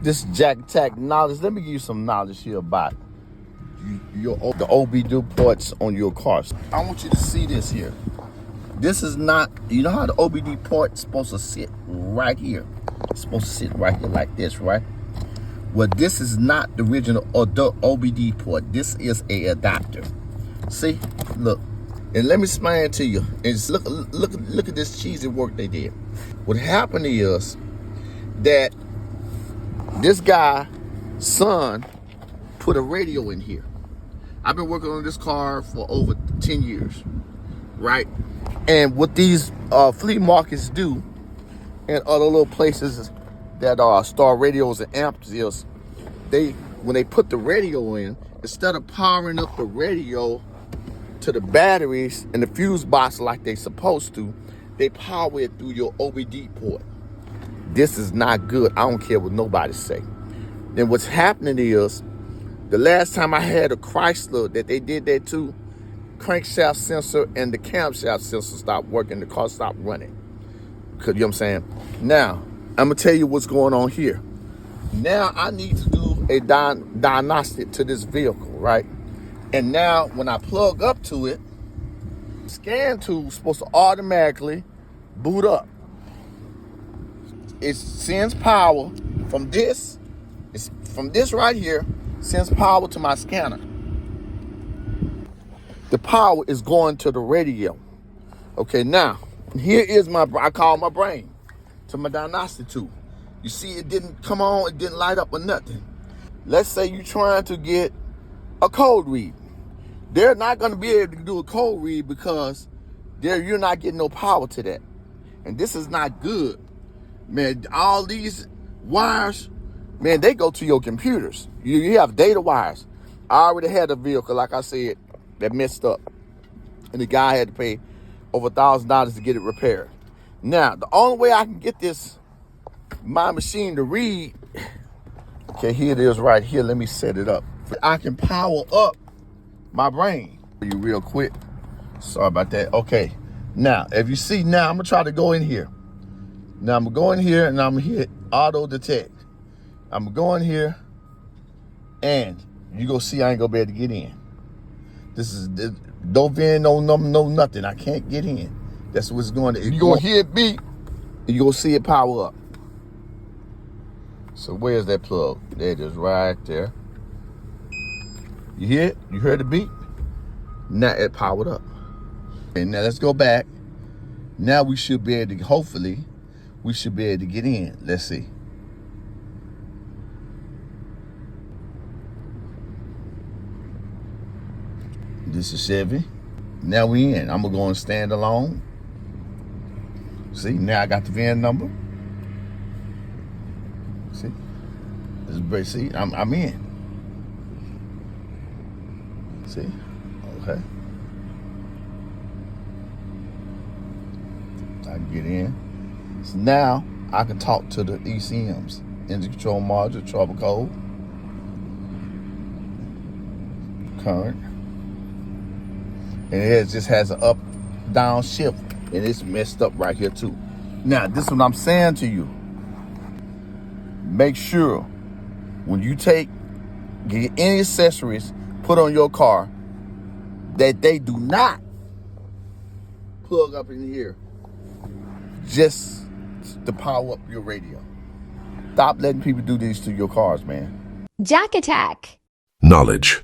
This jack attack knowledge. Let me give you some knowledge here about the OBD ports on your cars. I want you to see this here. This is not, you know how the OBD port is supposed to sit right here. It's supposed to sit right here like this, right? Well, this is not the original or the OBD port. This is a adapter. See, look, and let me explain it to you. And just look at this cheesy work they did. What happened is that this guy's son put a radio in here. I've been working on this car for over 10 years, right? And what these flea markets do and other little places that are store radios and amps is when they put the radio in, instead of powering up the radio to the batteries and the fuse box like they supposed to, they power it through your OBD port. This is not good. I don't care what nobody say. Then what's happening is, the last time I had a Chrysler that they did that too, crankshaft sensor and the camshaft sensor stopped working, the car stopped running. You know what I'm saying? Now, I'm gonna tell you what's going on here. Now I need to do a diagnostic to this vehicle, right? And now when I plug up to it, scan tool is supposed to automatically boot up. It sends power from this, right here, sends power to my scanner. The power is going to the radio. Okay, now, here is I call my brain to my diagnostic tool. You see, it didn't come on, it didn't light up or nothing. Let's say you're trying to get a code read. They're not gonna be able to do a code read because you're not getting no power to that. And this is not good. Man, all these wires, man, they go to your computers. You have data wires. I already had a vehicle, like I said, that messed up. And the guy had to pay over $1,000 to get it repaired. Now, the only way I can get my machine to read, okay, here it is right here. Let me set it up. I can power up my brain. You real quick. Sorry about that. Okay. Now, if you see now, I'm going to try to go in here. Now, I'm going to go in here and I'm going to hit auto detect. I'm going to go in here and you go see I ain't going to be able to get in. This is no VIN, no number, no nothing. I can't get in. That's what's going to. You're going to hear it beep and you're going to see it power up. So where's that plug? There it is right there. You hear it? You heard the beep? Now it powered up. And now let's go back. Now we should be able to, hopefully, we should be able to get in. Let's see. This is Chevy. Now we in. I'm gonna go and stand alone. See, now I got the VIN number. See, this is great. See, I'm in. See, okay. I can get in. So now I can talk to the ECMs, engine control module, trouble code, current. And it just has an up, down shift. And it's messed up right here too. Now, this is what I'm saying to you. Make sure when you get any accessories put on your car that they do not plug up in here just to power up your radio. Stop letting people do this to your cars, man. Jack attack. Knowledge.